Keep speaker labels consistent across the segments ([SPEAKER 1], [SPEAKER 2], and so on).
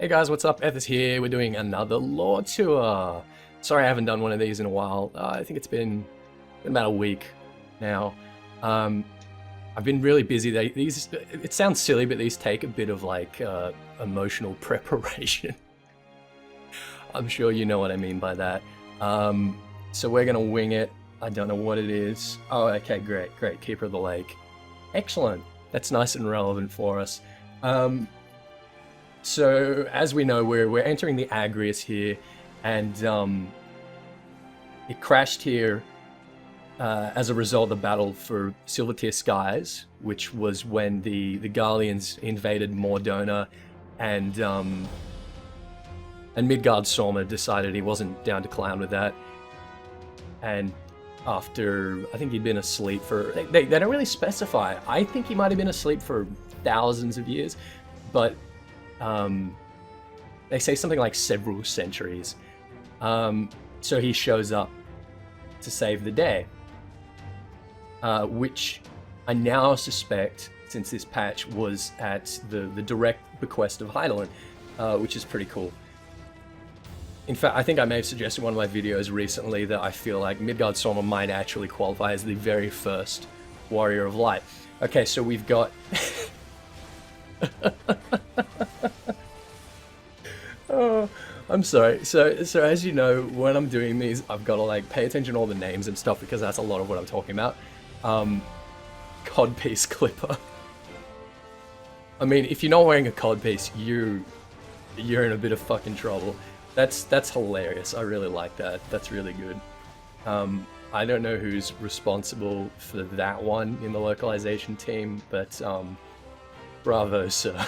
[SPEAKER 1] Hey guys, what's up? Ethys here. We're doing another lore tour. Sorry I haven't done one of these in a while. I think it's been about a week now. I've been really busy. It sounds silly, but these take a bit of like emotional preparation. I'm sure you know what I mean by that. So we're gonna wing it. I don't know what it is. Oh, okay, great. Keeper of the Lake. Excellent. That's nice and relevant for us. So, as we know, we're entering the Agrius here, and it crashed here as a result of the battle for Silver Tier Skies, which was when the Garleans invaded Mordona, and Midgard Sorma decided he wasn't down to clown with that. And after, I think he'd been asleep for, they don't really specify. I think he might have been asleep for thousands of years, but they say something like several centuries. So he shows up to save the day, which I now suspect, since this patch was at the direct bequest of Heidelin, which is pretty cool. In fact, I think I may have suggested in one of my videos recently that I feel like Midgard Sorma might actually qualify as the very first Warrior of Light. Okay, so we've got... Oh, I'm sorry. So as you know, when I'm doing these, I've got to like pay attention to all the names and stuff because that's a lot of what I'm talking about. Codpiece Clipper. I mean, if you're not wearing a codpiece, you're in a bit of fucking trouble. That's hilarious. I really like that. That's really good. I don't know who's responsible for that one in the localization team, but bravo, sir.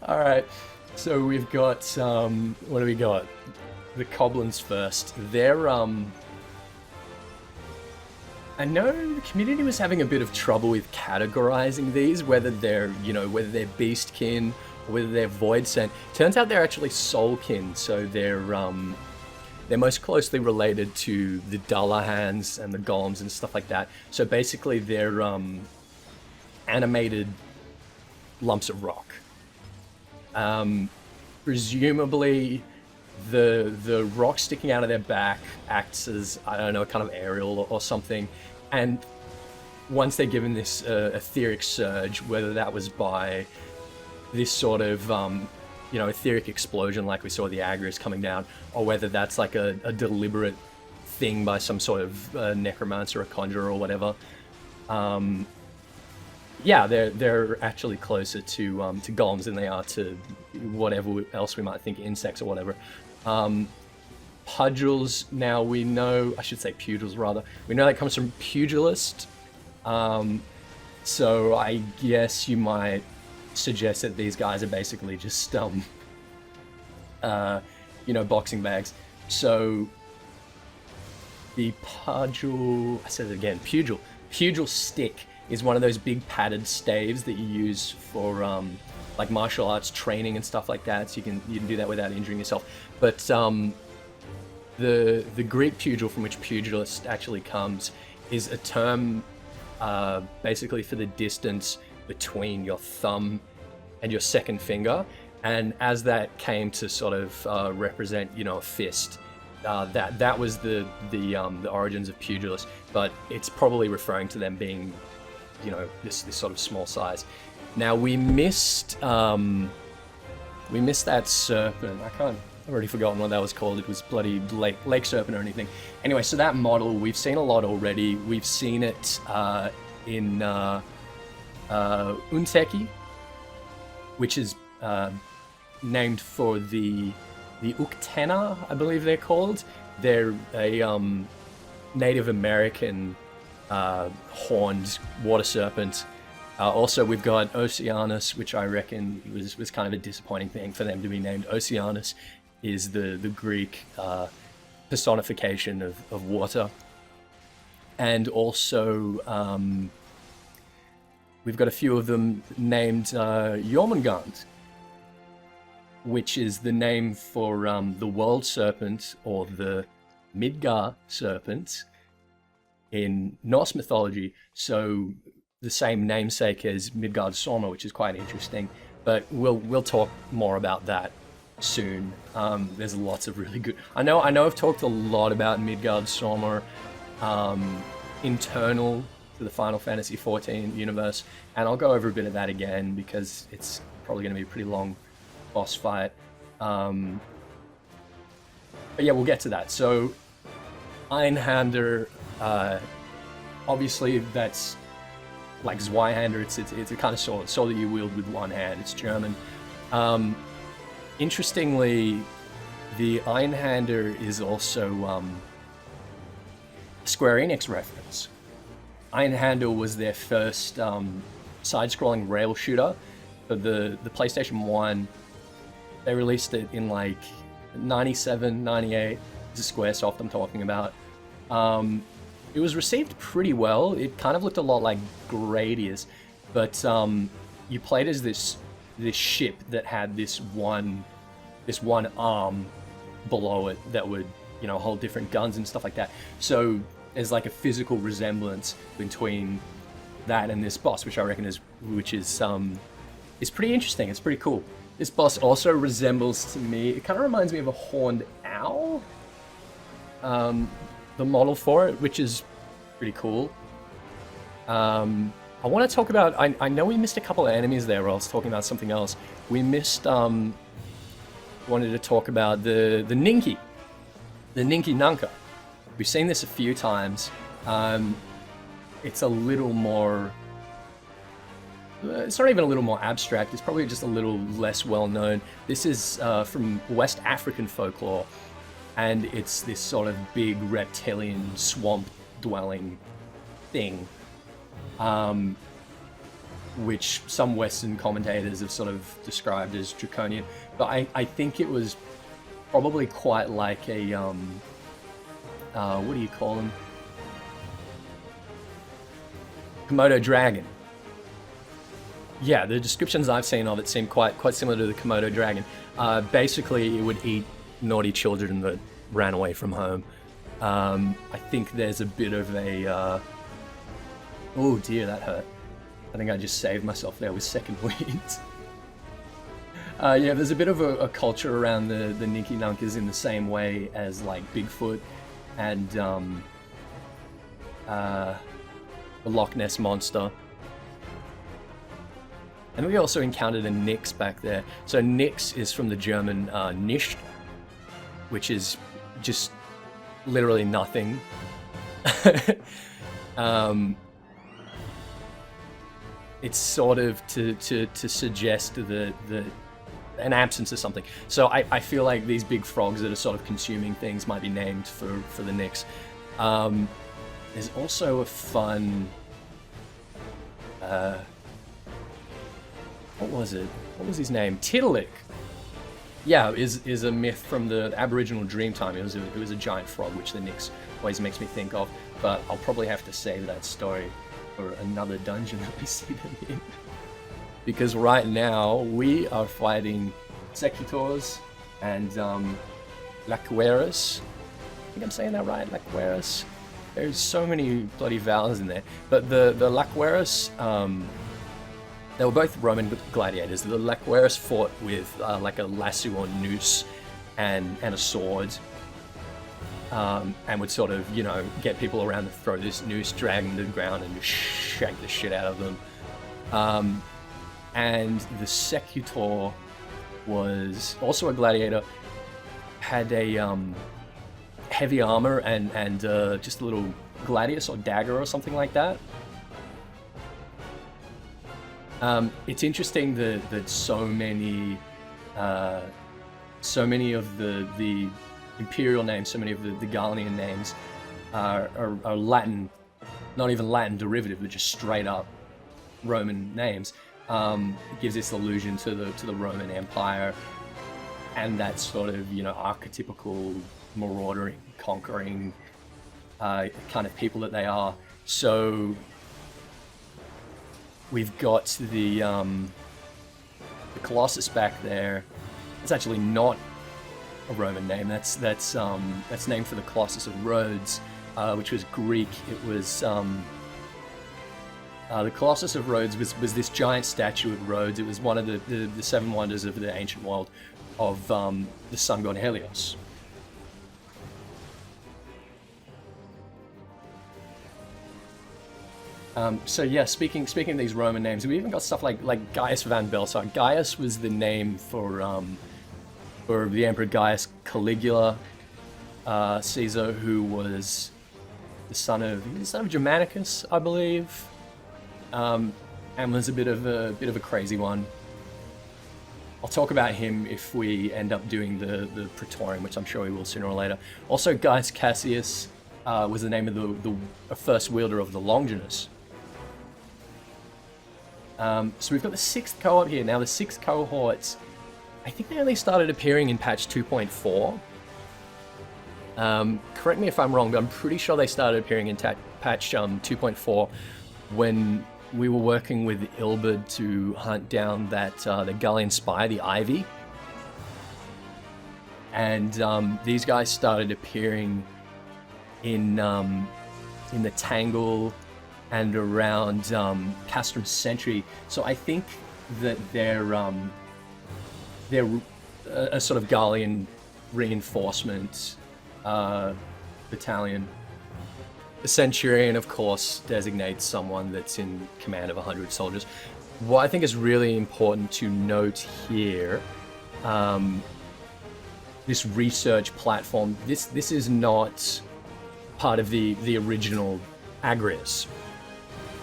[SPEAKER 1] Alright, so we've got, what do we got? The Coblins first. They're, I know the community was having a bit of trouble with categorizing these, whether they're, whether they're Beastkin or whether they're Voidsent. Turns out they're actually Soulkin, so they're most closely related to the Dullahans and the Golems and stuff like that. So basically they're, animated lumps of rock. Presumably the rock sticking out of their back acts as, I don't know, a kind of aerial or something, and once they're given this etheric surge, whether that was by this sort of etheric explosion like we saw the Agrius coming down, or whether that's like a deliberate thing by some sort of necromancer or conjurer or whatever, yeah, they're actually closer to golems than they are to whatever else we might think, insects or whatever. Pudgils, now we know, I should say pugils rather, we know that comes from pugilist, so I guess you might suggest that these guys are basically just, boxing bags. So the pugil, I said it again, pugil stick is one of those big padded staves that you use for like martial arts training and stuff like that. So you can do that without injuring yourself. But the Greek pugil, from which pugilist actually comes, is a term basically for the distance between your thumb and your second finger. And as that came to sort of represent, a fist, that was the origins of pugilist. But it's probably referring to them being, this sort of small size. Now we missed that serpent. I've already forgotten what that was called. It was bloody lake serpent or anything. Anyway, so that model we've seen a lot already. We've seen it in Unteki, which is named for the Uktena, I believe they're called. They're a Native American horned water serpent. Also, we've got Oceanus, which I reckon was kind of a disappointing thing for them to be named. Oceanus is the Greek personification of water. And also, we've got a few of them named Jormungand, which is the name for the world serpent, or the Midgard serpent, in Norse mythology. So the same namesake as Midgard Sorma, which is quite interesting. But we'll talk more about that soon. There's lots of really good. I know I've talked a lot about Midgard Sorma, internal to the Final Fantasy XIV universe, and I'll go over a bit of that again because it's probably going to be a pretty long boss fight. But yeah, we'll get to that. So, Einhander, obviously that's like Zweihander. It's a kind of sword that you wield with one hand. It's German. Interestingly, the Einhander is also a Square Enix reference. Einhander was their first side-scrolling rail shooter for the PlayStation 1. They released it in like 97, 98. This is Squaresoft I'm talking about. It was received pretty well. It kind of looked a lot like Gradius, but you played as this ship that had this one arm below it that would, you know, hold different guns and stuff like that. So there's like a physical resemblance between that and this boss, which I reckon is pretty interesting. It's pretty cool. This boss also resembles to me. It kind of reminds me of a horned owl. The model for it, which is pretty cool. I want to talk about. I know we missed a couple of enemies there. Where I was talking about something else. We missed. Wanted to talk about the Ninki, the Ninki Nanka. We've seen this a few times. It's a little more. It's not even a little more abstract. It's probably just a little less well known. This is from West African folklore, and it's this sort of big reptilian swamp-dwelling thing, which some Western commentators have sort of described as draconian. But I think it was probably quite like a what do you call them? Komodo dragon. Yeah, the descriptions I've seen of it seem quite similar to the Komodo dragon. Basically, it would eat naughty children that ran away from home. I think there's a bit of a... oh dear, that hurt. I think I just saved myself there with second wind. Yeah, there's a bit of a culture around the Ninki Nankas in the same way as like Bigfoot and the Loch Ness Monster. And we also encountered a Nyx back there. So Nyx is from the German nicht, which is just literally nothing. It's sort of to suggest that an absence of something. So I feel like these big frogs that are sort of consuming things might be named for the Nyx. There's also a fun... what was it? What was his name? Tiddalik. Yeah, is a myth from the Aboriginal Dreamtime. It was a giant frog, which the Nyx always makes me think of. But I'll probably have to save that story for another dungeon that we see them in. Because right now we are fighting Secutors and Laqueras. I think I'm saying that right, Laqueras. There's so many bloody vowels in there. But the Laqueras, they were both Roman gladiators. The Laqueras fought with like a lasso or noose and a sword, and would sort of, you know, get people around to throw this noose, drag them to the ground, and just shank the shit out of them. And the Secutor was also a gladiator, had a heavy armor and just a little gladius or dagger or something like that. It's interesting that so many of the imperial names, so many of the Gallian names are Latin, not even Latin derivative, but just straight up Roman names. It gives this allusion to the Roman Empire and that sort of, you know, archetypical marauding, conquering kind of people that they are. So we've got the Colossus back there. It's actually not a Roman name. That's named for the Colossus of Rhodes, which was Greek. It was The Colossus of Rhodes was this giant statue of Rhodes. It was one of the seven wonders of the ancient world of the sun god Helios. So yeah, speaking of these Roman names, we even got stuff like Gaius van Belsar. Gaius was the name for the Emperor Gaius Caligula Caesar, who was the son of Germanicus, I believe, and was a bit of a crazy one. I'll talk about him if we end up doing the Praetorium, which I'm sure we will sooner or later. Also, Gaius Cassius was the name of the first wielder of the Longinus. So we've got the 6th cohort here. Now the 6 cohorts, I think they only started appearing in patch 2.4. Correct me if I'm wrong, but I'm pretty sure they started appearing in patch 2.4 when we were working with Ilberd to hunt down that the Gallian spy, the Ivy. And these guys started appearing in the Tangle and around Castrum Sentry. So I think that they're a sort of Gallian reinforcement battalion. The Centurion, of course, designates someone that's in command of 100 soldiers. What I think is really important to note here, this research platform, this is not part of the original Agrius.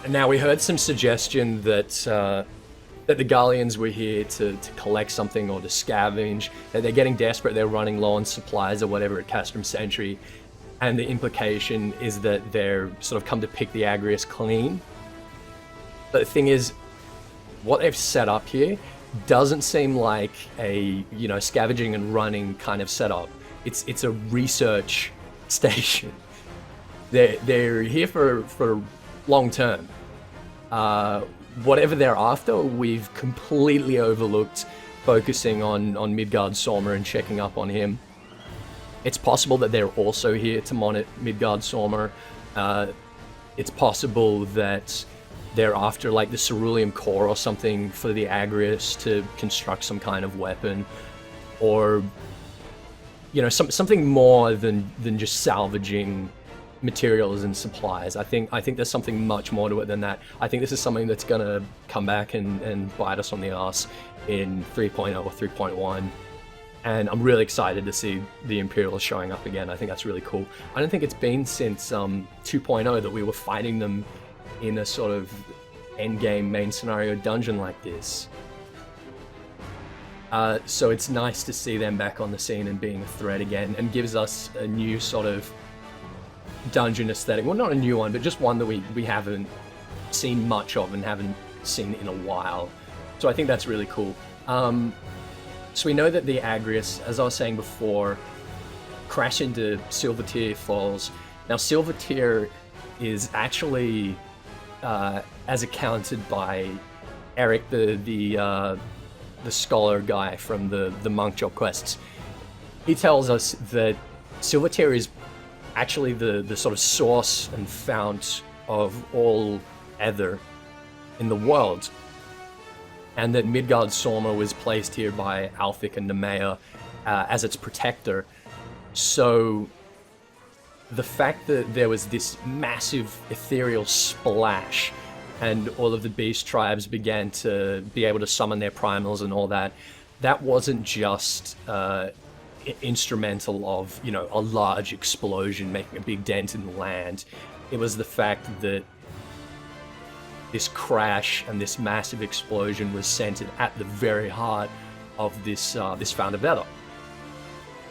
[SPEAKER 1] Now, we heard some suggestion that the Gallians were here to collect something or to scavenge, that they're getting desperate, they're running low on supplies or whatever at Castrum Sentry, and the implication is that they're sort of come to pick the Agrius clean. But the thing is, what they've set up here doesn't seem like a, scavenging and running kind of setup. It's a research station. They're here for long term. Whatever they're after, we've completely overlooked focusing on Midgard Sormer and checking up on him. It's possible that they're also here to monitor Midgard Sormer. It's possible that they're after like the ceruleum core or something for the Agrius to construct some kind of weapon, or something more than just salvaging materials and supplies. I think there's something much more to it than that. I think this is something that's gonna come back and bite us on the ass in 3.0 or 3.1. And I'm really excited to see the Imperials showing up again. I think that's really cool. I don't think it's been since 2.0 that we were fighting them in a sort of endgame main scenario dungeon like this. So it's nice to see them back on the scene and being a threat again, and gives us a new sort of dungeon aesthetic. Well, not a new one, but just one that we haven't seen much of and haven't seen in a while. So I think that's really cool. So we know that the Agrius, as I was saying before, crash into Silvertear Falls. Now Silvertear is actually, as accounted by Eric, the scholar guy from the monk job quests, he tells us that Silvertear is actually the sort of source and fount of all ether in the world, and that Midgard Sormer was placed here by Alfic and Nemea as its protector. So the fact that there was this massive ethereal splash and all of the beast tribes began to be able to summon their primals and all that, that wasn't just instrumental of, a large explosion making a big dent in the land. It was the fact that this crash and this massive explosion was centered at the very heart of this fount of ether.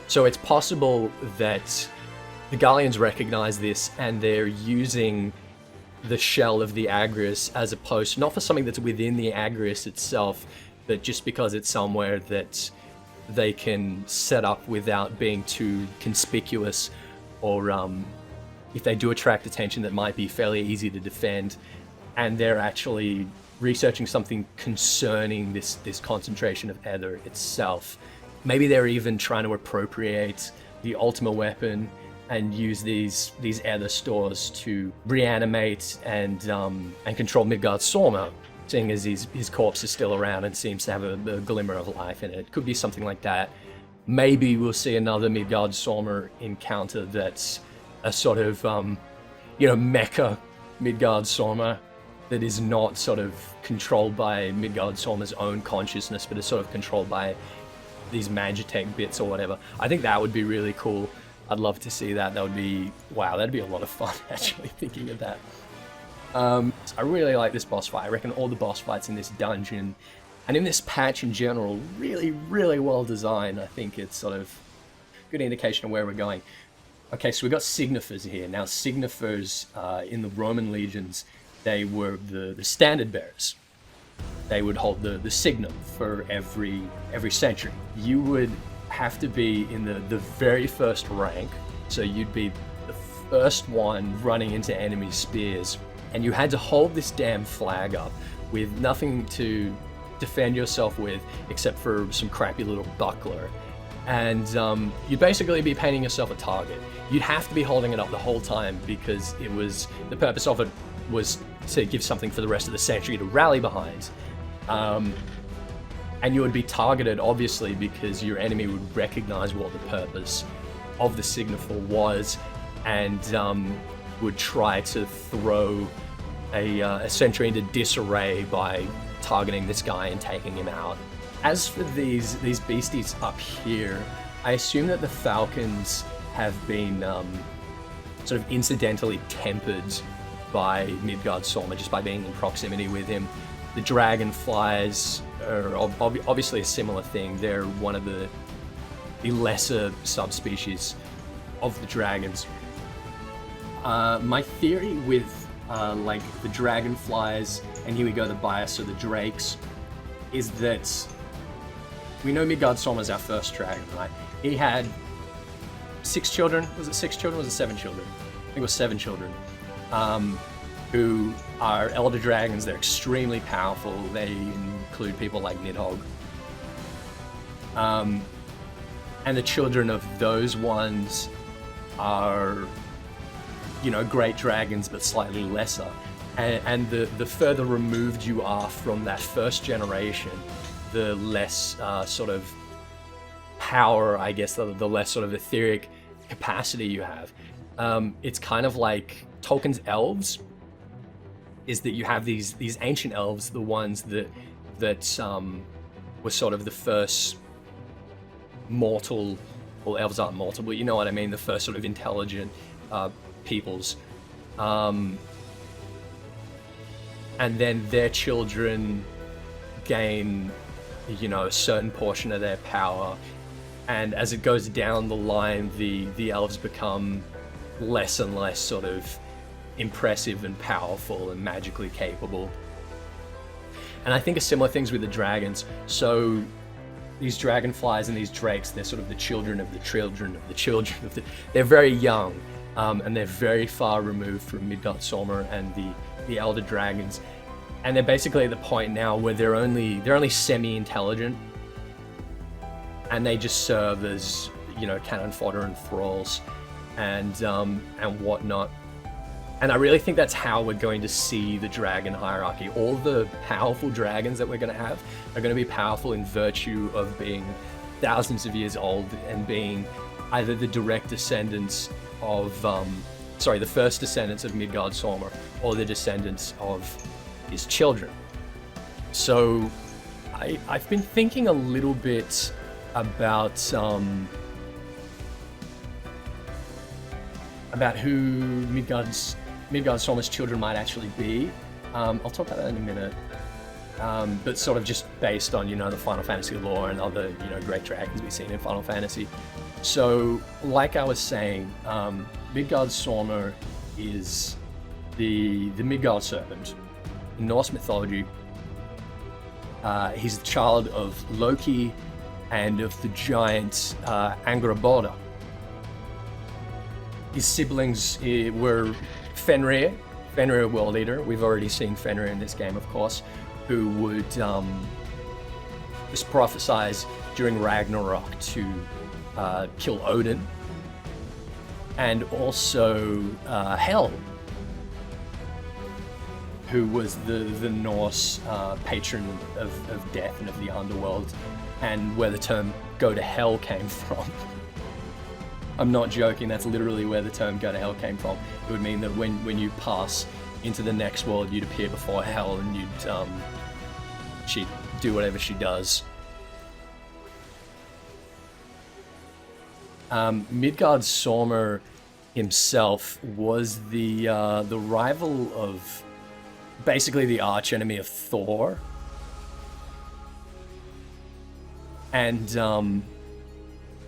[SPEAKER 1] So it's possible that the Gallians recognize this and they're using the shell of the Agrius as a post, not for something that's within the Agrius itself, but just because it's somewhere that they can set up without being too conspicuous, or if they do attract attention, that might be fairly easy to defend. And they're actually researching something concerning this concentration of ether itself. Maybe they're even trying to appropriate the ultimate weapon and use these ether stores to reanimate and control Midgardsormr, seeing as his corpse is still around and seems to have a glimmer of life in it. It could be something like that. Maybe we'll see another Midgardsormr encounter that's a sort of, mecha Midgardsormr that is not sort of controlled by Midgardsormr's own consciousness, but is sort of controlled by these Magitech bits or whatever. I think that would be really cool. I'd love to see that. That would be, wow, that'd be a lot of fun, actually, thinking of that. I really like this boss fight. I reckon all the boss fights in this dungeon and in this patch in general, really, really well designed. I think it's sort of a good indication of where we're going. Okay, so we've got signifers here. Now, signifers in the Roman legions, they were the standard bearers. They would hold the signum for every century. You would have to be in the very first rank, so you'd be the first one running into enemy spears, and you had to hold this damn flag up with nothing to defend yourself with except for some crappy little buckler, and you'd basically be painting yourself a target. You'd have to be holding it up the whole time because it was, the purpose of it was to give something for the rest of the century to rally behind. And you would be targeted, obviously, because your enemy would recognize what the purpose of the signifer was, and would try to throw a sentry into disarray by targeting this guy and taking him out. As for these beasties up here, I assume that the falcons have been sort of incidentally tempered by Midgardsormr just by being in proximity with him. The dragonflies are obviously a similar thing. They're one of the lesser subspecies of the dragons. My theory with like the dragonflies, and here we go, the bias or the drakes, is that we know Midgardsormr is our first dragon, right? He had 6 children. Was it 6 children? Was it 7 children? I think it was 7 children. Who are elder dragons. They're extremely powerful. They include people like Nidhogg. And the children of those ones are, great dragons, but slightly lesser. And the further removed you are from that first generation, the less sort of power, I guess, the less sort of etheric capacity you have. It's kind of like Tolkien's elves, is that you have these ancient elves, the ones that were sort of the first mortal, well, elves aren't mortal, but you know what I mean, the first sort of intelligent peoples. And then their children gain, a certain portion of their power. And as it goes down the line, the elves become less and less sort of impressive and powerful and magically capable. And I think a similar things with the dragons. So these dragonflies and these drakes, they're sort of the children of the children of the children of the... They're very young, and they're very far removed from Midgardsormr and the elder dragons. And they're basically at the point now where they're only semi-intelligent, and they just serve as, cannon fodder and thralls and whatnot. And I really think that's how we're going to see the dragon hierarchy. All the powerful dragons that we're going to have are going to be powerful in virtue of being thousands of years old and being either the direct descendants of, the first descendants of Midgardsormr, or the descendants of his children. So I've been thinking a little bit about who Midgardsormr's children might actually be. I'll talk about that in a minute. But sort of just based on, the Final Fantasy lore and other, great dragons we've seen in Final Fantasy. So, like I was saying, Midgardsormr is the Midgard serpent. In Norse mythology, he's the child of Loki and of the giant Angrboda. His siblings were Fenrir, World Eater. We've already seen Fenrir in this game, of course, who would just prophesize during Ragnarok to kill Odin. and also Hel, who was the Norse patron of death and of the underworld, and where the term "go to hell" came from. I'm not joking, that's literally where the term "go to hell" came from. It would mean that when you pass into the next world, you'd appear before Hel, and she'd do whatever she does. Midgard Sormer himself was the rival of, basically, the arch enemy of Thor, and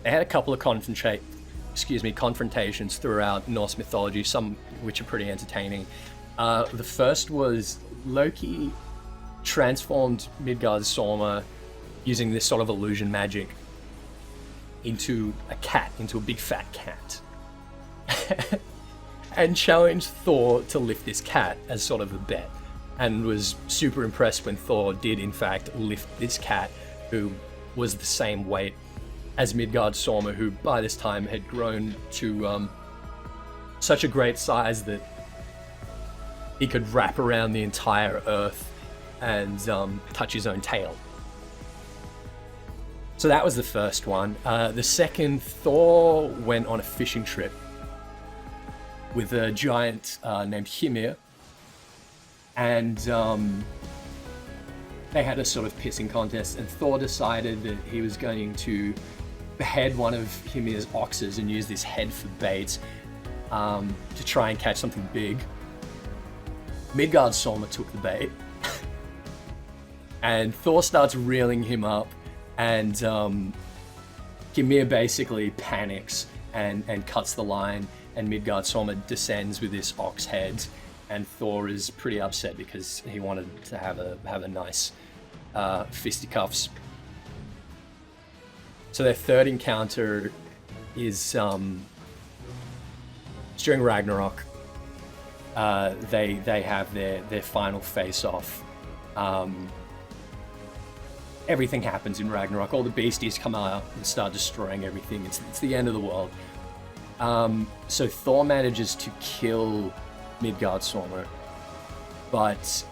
[SPEAKER 1] they had a couple of confrontations throughout Norse mythology, some which are pretty entertaining. The first was Loki transformed Midgard Sormer using this sort of illusion magic into a cat, into a big fat cat, and challenged Thor to lift this cat as sort of a bet, and was super impressed when Thor did in fact lift this cat, who was the same weight as Midgard Sormer, who by this time had grown to such a great size that he could wrap around the entire earth and touch his own tail. So that was the first one. The second, Thor went on a fishing trip with a giant named Hymir, and they had a sort of pissing contest, and Thor decided that he was going to behead one of Hymir's oxes and use this head for bait to try and catch something big. Midgard Sormer took the bait, and Thor starts reeling him up, and Hymir basically panics and cuts the line, and Midgard Sormer descends with this ox head, and Thor is pretty upset because he wanted to have a nice fisticuffs. So their third encounter is during Ragnarok. They have their final face-off. Everything happens in Ragnarok. All the beasties come out and start destroying everything. It's the end of the world. So Thor manages to kill Midgard Sormer, but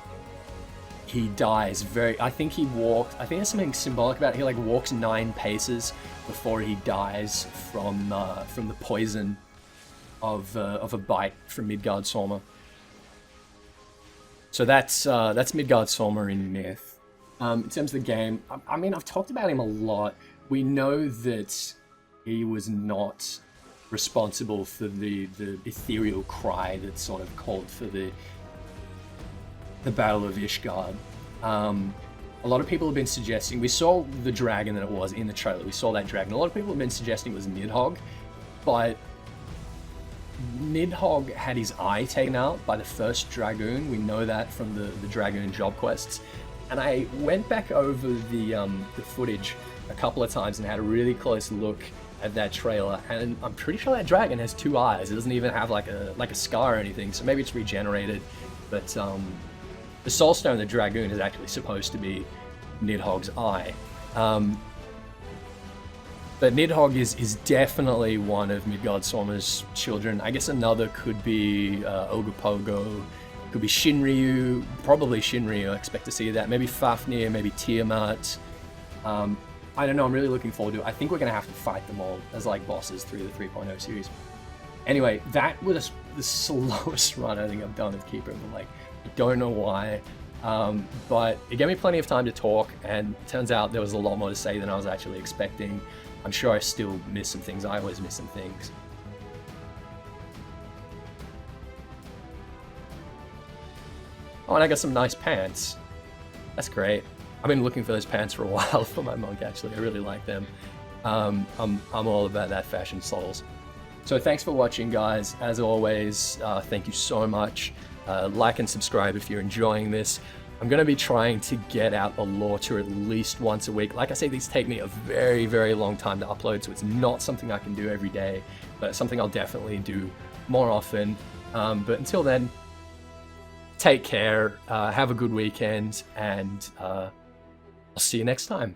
[SPEAKER 1] he dies I think there's something symbolic about it. He like walks 9 paces before he dies from the poison of a bite from Midgard Sormer. So that's Midgard Sormer in myth. In terms of the game, I mean, I've talked about him a lot. We know that he was not responsible for the ethereal cry that sort of called for the Battle of Ishgard. A lot of people have been suggesting, we saw the dragon that it was in the trailer, we saw that dragon. A lot of people have been suggesting it was Nidhogg, but Nidhogg had his eye taken out by the first dragoon. We know that from the dragoon job quests. And I went back over the footage a couple of times and had a really close look at that trailer, and I'm pretty sure that dragon has 2 eyes. It doesn't even have like a scar or anything, so maybe it's regenerated. But the Soul Stone of the dragoon is actually supposed to be Nidhogg's eye. But Nidhogg is definitely one of Midgard Sormer's children. I guess another could be Ogopogo, could be Shinryu, probably Shinryu. I expect to see that. Maybe Fafnir, maybe Tiamat. I don't know, I'm really looking forward to it. I think we're going to have to fight them all as like bosses through the 3.0 series. Anyway, that was the slowest run I think I've done of Keeper of the Lake. I don't know why, but it gave me plenty of time to talk, and it turns out there was a lot more to say than I was actually expecting. I'm sure I still missed some things. I always miss some things. Oh, and I got some nice pants. That's great. I've been looking for those pants for a while for my monk, actually. I really like them. I'm all about that fashion souls. So thanks for watching, guys. As always, thank you so much. Like and subscribe if you're enjoying this. I'm going to be trying to get out a lore tour at least once a week. Like I say, these take me a very, very long time to upload, so it's not something I can do every day, but something I'll definitely do more often. But until then, take care, have a good weekend, and I'll see you next time.